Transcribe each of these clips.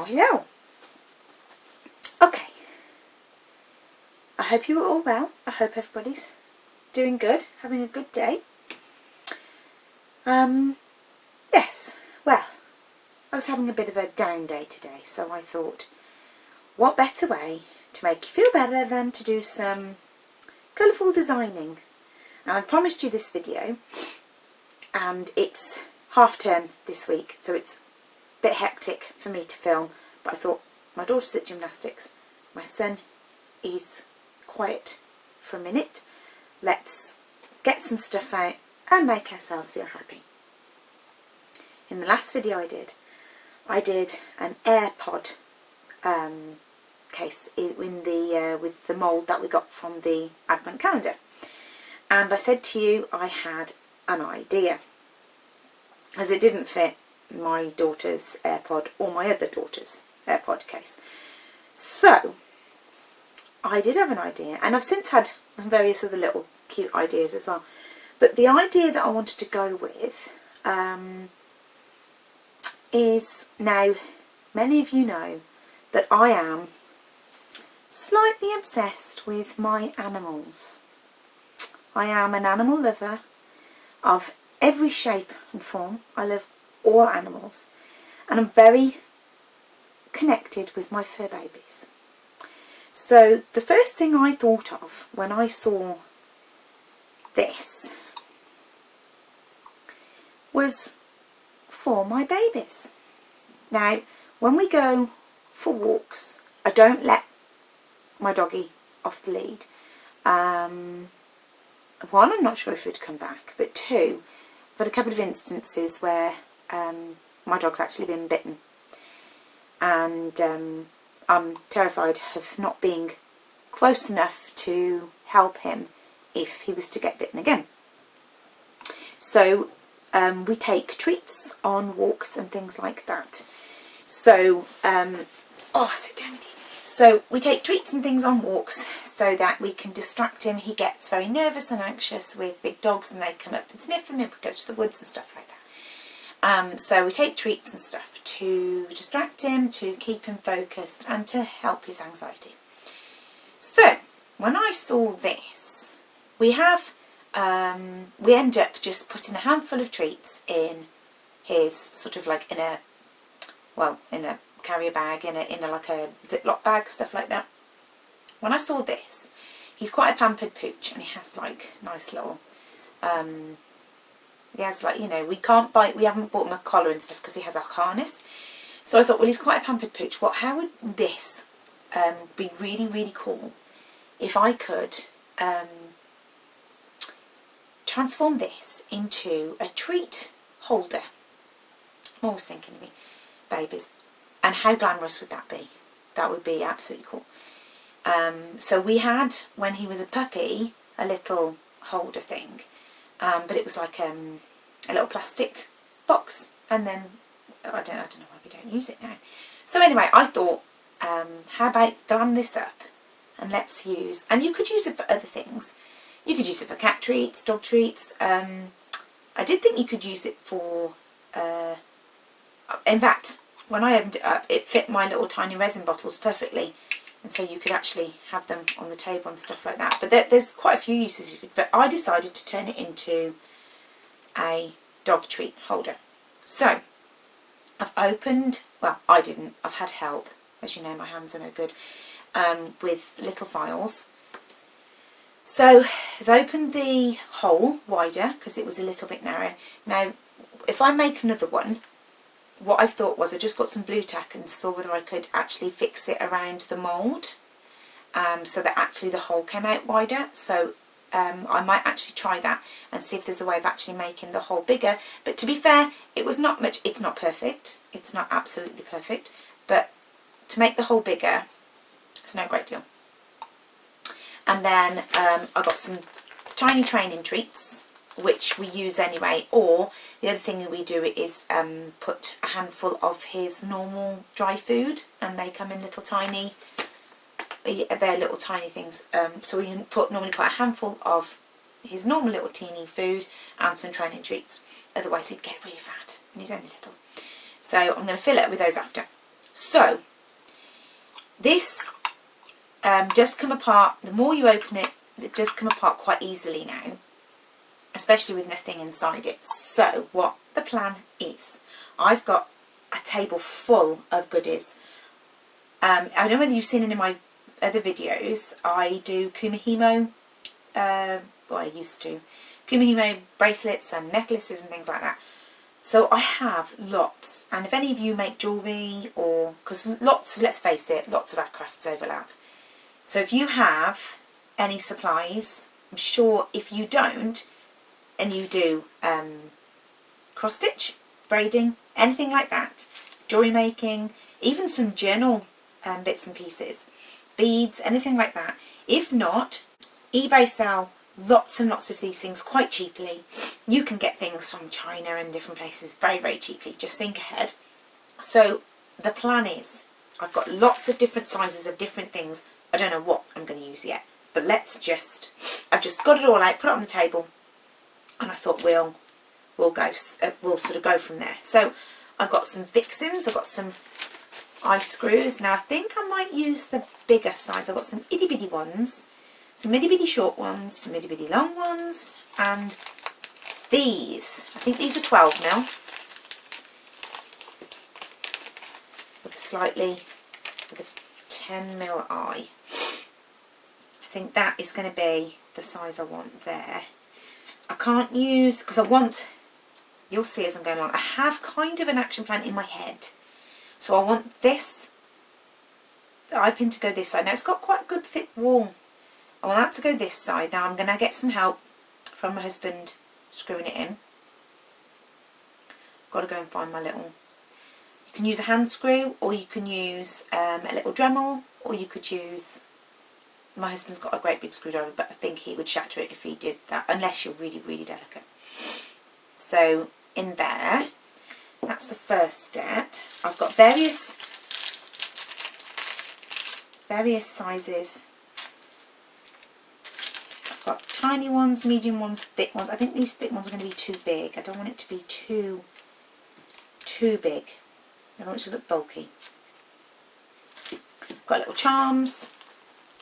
Hello. Okay. I hope you are all well. I hope everybody's doing good, having a good day. Yes, well, I was having a bit of a down day today, so I thought, what better way to make you feel better than to do some colourful designing. Now, I promised you this video, and it's half term this week, so it's a bit hectic for me to film, but I thought, my daughter's at gymnastics, my son is quiet for a minute, let's get some stuff out and make ourselves feel happy. In the last video I did an AirPod case with the mould that we got from the advent calendar, and I said to you I had an idea, as it didn't fit my daughter's AirPod or my other daughter's AirPod case. So I did have an idea, and I've since had various other little cute ideas as well, but the idea that I wanted to go with is, now many of you know that I am slightly obsessed with my animals. I am an animal lover of every shape and form. I love all animals, and I'm very connected with my fur babies. So the first thing I thought of when I saw this was for my babies. Now, when we go for walks, I don't let my doggy off the lead. One, I'm not sure if he'd come back, but two, I've had a couple of instances where my dog's actually been bitten, and I'm terrified of not being close enough to help him if he was to get bitten again. So we take treats on walks and things like that. So, sit down with you. So we take treats and things on walks so that we can distract him. He gets very nervous and anxious with big dogs, and they come up and sniff him if we go to the woods and stuff like that. So we take treats and stuff to distract him, to keep him focused, and to help his anxiety. So when I saw this, we end up just putting a handful of treats in his sort of like in a carrier bag, in a like a Ziploc bag, stuff like that. When I saw this, he's quite a pampered pooch, and he has like nice little he has, like, you know, we haven't bought him a collar and stuff because he has a harness. So I thought, well, he's quite a pampered pooch. How would this be really, really cool if I could transform this into a treat holder? I'm always thinking of me babies, and how glamorous would that be? That would be absolutely cool. So we had, when he was a puppy, a little holder thing, but it was like a little plastic box, and then I don't know why we don't use it now. So anyway, I thought, how about glam this up, and let's use, and you could use it for other things. You could use it for cat treats, dog treats. I did think you could use it for, in fact, when I opened it up, it fit my little tiny resin bottles perfectly, and so you could actually have them on the table and stuff like that. But there's quite a few uses you could, but I decided to turn it into a dog treat holder. So I've opened, well, I didn't, I've had help, as you know, my hands are no good, with little files. So I've opened the hole wider because it was a little bit narrow. Now, if I make another one, what I thought was I just got some blue tack and saw whether I could actually fix it around the mould, so that actually the hole came out wider. So I might actually try that and see if there's a way of actually making the hole bigger. But to be fair, it was not much. It's not perfect. It's not absolutely perfect. But to make the hole bigger, it's no great deal. And then I got some tiny training treats, which we use anyway, or the other thing that we do is put a handful of his normal dry food, and they come in little tiny, they're little tiny things, so we can normally put a handful of his normal little teeny food and some training treats, otherwise he'd get really fat, and he's only little. So I'm going to fill it with those after. So this does come apart. The more you open it, it does come apart quite easily now, especially with nothing inside it. So what the plan is, I've got a table full of goodies. I don't know whether you've seen it in my other videos. I do Kumihimo, well, I used to, Kumihimo bracelets and necklaces and things like that. So I have lots, and if any of you make jewellery, or, because lots, let's face it, lots of our crafts overlap. So if you have any supplies, I'm sure if you don't, and you do cross stitch, braiding, anything like that, jewellery making, even some journal bits and pieces, beads, anything like that. If not, eBay sell lots and lots of these things quite cheaply. You can get things from China and different places very, very cheaply. Just think ahead. So the plan is, I've got lots of different sizes of different things. I don't know what I'm going to use yet, but I've just got it all out, put it on the table, and I thought we'll sort of go from there. So I've got some Vixens, I've got some eye screws. Now I think I might use the bigger size. I've got some itty bitty ones, some itty bitty short ones, some itty bitty long ones, and these, I think these are 12 mil, with a 10 mil eye. I think that is going to be the size I want there. I can't use, because I want, you'll see as I'm going along, I have kind of an action plan in my head. So I want this, the eye pin to go this side. Now it's got quite a good thick wall. I want that to go this side. Now I'm going to get some help from my husband screwing it in. Got to go and find my little, you can use a hand screw, or you can use a little Dremel, or you could use, my husband's got a great big screwdriver, but I think he would shatter it if he did that, unless you're really, really delicate. So in there, that's the first step. I've got various sizes. I've got tiny ones, medium ones, thick ones. I think these thick ones are going to be too big. I don't want it to be too big. I don't want it to look bulky. Got little charms.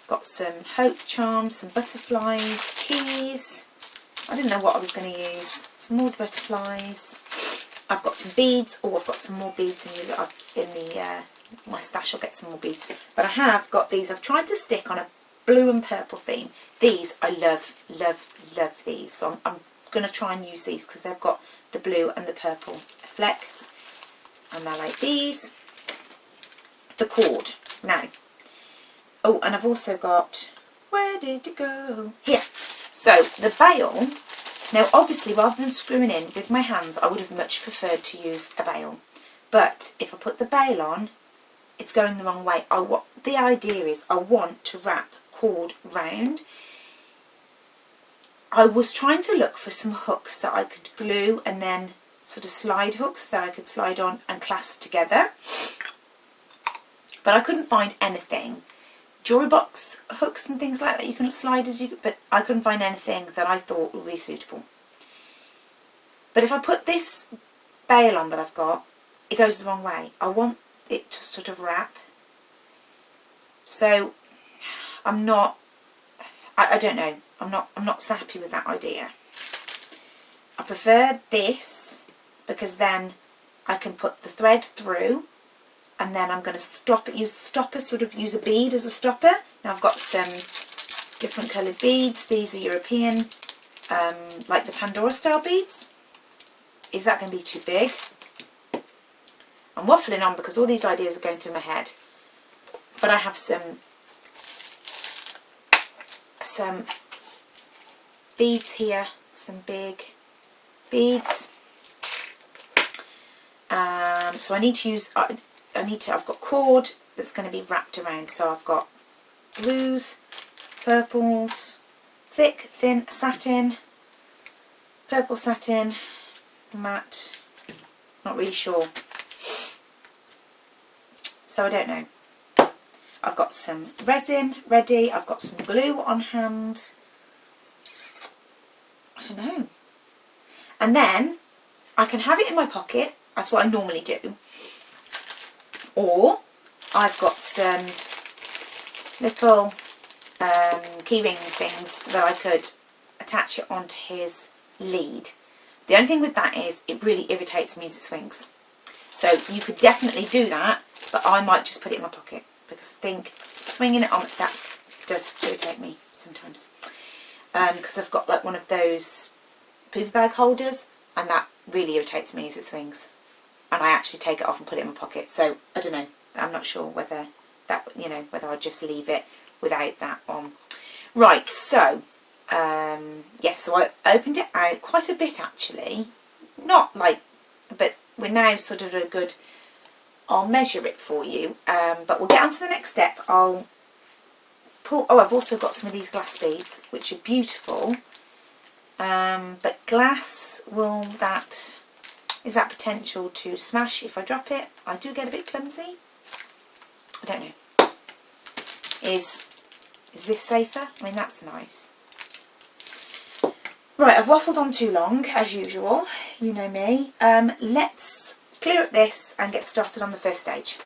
Got some hope charms, some butterflies, keys. I didn't know what I was going to use. Some more butterflies. I've got some beads. Oh, I've got some more beads in my stash. I'll get some more beads. But I have got these. I've tried to stick on a blue and purple theme. These, I love, love, love these. So I'm going to try and use these because they've got the blue and the purple flecks. And I like these. The cord. Now, oh, and I've also got, where did it go? Here. So the bail, now obviously rather than screwing in with my hands, I would have much preferred to use a bail. But if I put the bail on, it's going the wrong way. The idea is I want to wrap cord round. I was trying to look for some hooks that I could glue, and then sort of slide hooks that I could slide on and clasp together. But I couldn't find anything. Jewelry box hooks and things like that you can slide but I couldn't find anything that I thought would be suitable. But if I put this bail on that I've got, it goes the wrong way. I want it to sort of wrap. So I'm not, I don't know, I'm not so happy with that idea. I prefer this because then I can put the thread through, and then I'm going to stop it, use a bead as a stopper. Now I've got some different coloured beads. These are European, like the Pandora style beads. Is that going to be too big? I'm waffling on because all these ideas are going through my head. But I have some beads here, some big beads. So I need to use, I've got cord that's going to be wrapped around. So I've got blues, purples, thick, thin satin, purple satin, matte, not really sure. So I don't know. I've got some resin ready, I've got some glue on hand. I don't know. And then I can have it in my pocket, that's what I normally do. Or I've got some little keyring things that I could attach it onto his lead. The only thing with that is it really irritates me as it swings. So you could definitely do that, but I might just put it in my pocket because I think swinging it on, that does irritate me sometimes. Because I've got like one of those poopy bag holders, and that really irritates me as it swings. And I actually take it off and put it in my pocket. So I don't know. I'm not sure whether that, whether I'll just leave it without that on. Right, so yeah, so I opened it out quite a bit actually. Not like, but we're now sort of a good, I'll measure it for you. But we'll get on to the next step. I'll pull, I've also got some of these glass beads, which are beautiful. But glass, is that potential to smash if I drop it? I do get a bit clumsy. I don't know. Is this safer? I mean, that's nice. Right, I've waffled on too long, as usual. You know me. Let's clear up this and get started on the first stage.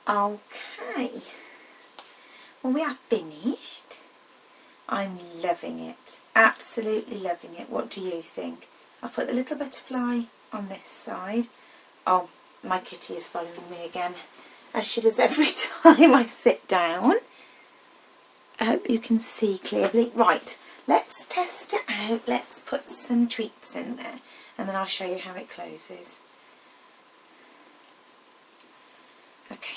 Okay, well, we have finished. I'm loving it, absolutely loving it. What do you think? I've put the little butterfly on this side. Oh, my kitty is following me again, as she does every time I sit down. I hope you can see clearly. Right, let's test it out. Let's put some treats in there and then I'll show you how it closes. Okay,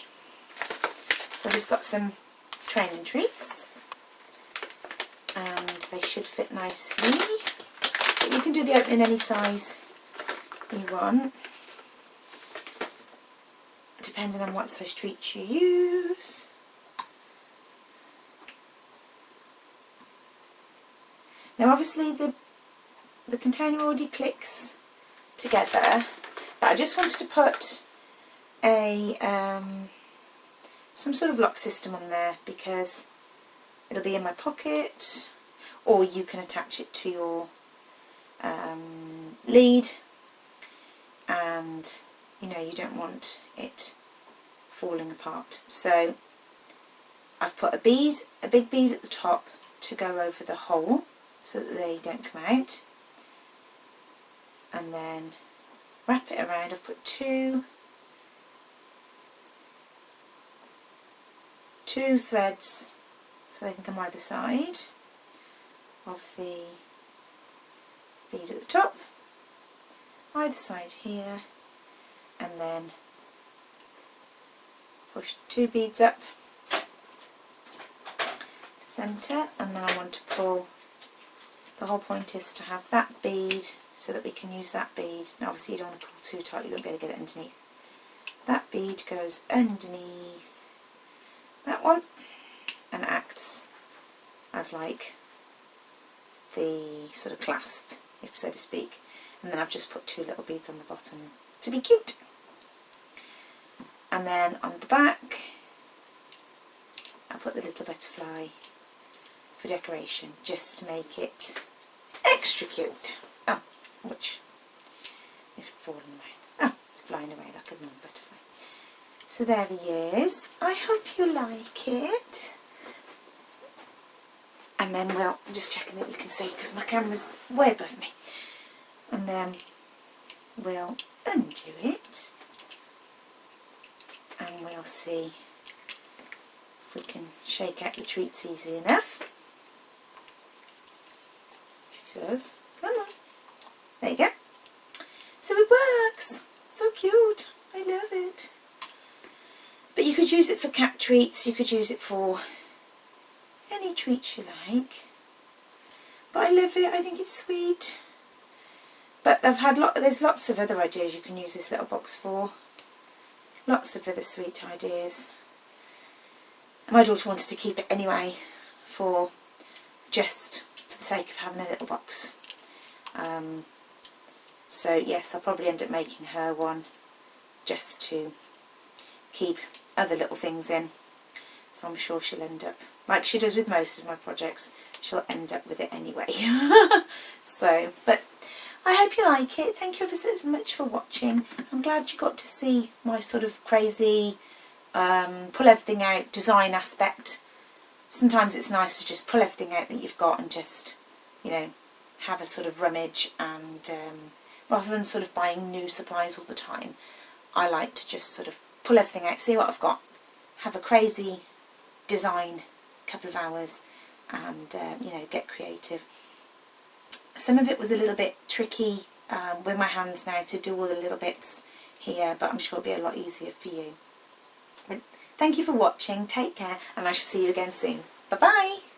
so I've just got some training treats and they should fit nicely. But you can do the opening any size you want, depending on what size treats you use. Now obviously the container already clicks together, but I just wanted to put a some sort of lock system on there because it'll be in my pocket, or you can attach it to your lead, and you know you don't want it falling apart. So I've put a big bead at the top to go over the hole so that they don't come out, and then wrap it around. I've put two threads so they can come either side of the bead at the top, either side here, and then push the two beads up to centre, and then I want to pull. The whole point is to have that bead so that we can use that bead. Now obviously you don't want to pull too tight, you won't be able to get it underneath. That bead goes underneath that one and acts as like the sort of clasp, if so to speak. And then I've just put two little beads on the bottom to be cute. And then on the back I put the little butterfly for decoration, just to make it extra cute. Oh, which is falling away. Oh, it's flying away like a non-butterfly. So there he is. I hope you like it. And then, well, I'm just checking that you can see because my camera's way above me. And then we'll undo it and we'll see if we can shake out the treats easy enough. She says, come on. There you go. So it works. So cute. I love it. But you could use it for cat treats, you could use it for any treats you like. But I love it, I think it's sweet. But there's lots of other ideas you can use this little box for. Lots of other sweet ideas. My daughter wanted to keep it anyway for the sake of having a little box. So yes, I'll probably end up making her one just to keep other little things in. So I'm sure she'll end up, like she does with most of my projects, she'll end up with it anyway. So, but I hope you like it. Thank you ever so much for watching. I'm glad you got to see my sort of crazy pull everything out design aspect. Sometimes it's nice to just pull everything out that you've got and just, you know, have a sort of rummage, and rather than sort of buying new supplies all the time, I like to just sort of pull everything out, see what I've got, have a crazy design couple of hours, and you know, get creative. Some of it was a little bit tricky with my hands now to do all the little bits here, but I'm sure it'll be a lot easier for you. But thank you for watching, take care, and I shall see you again soon. Bye bye.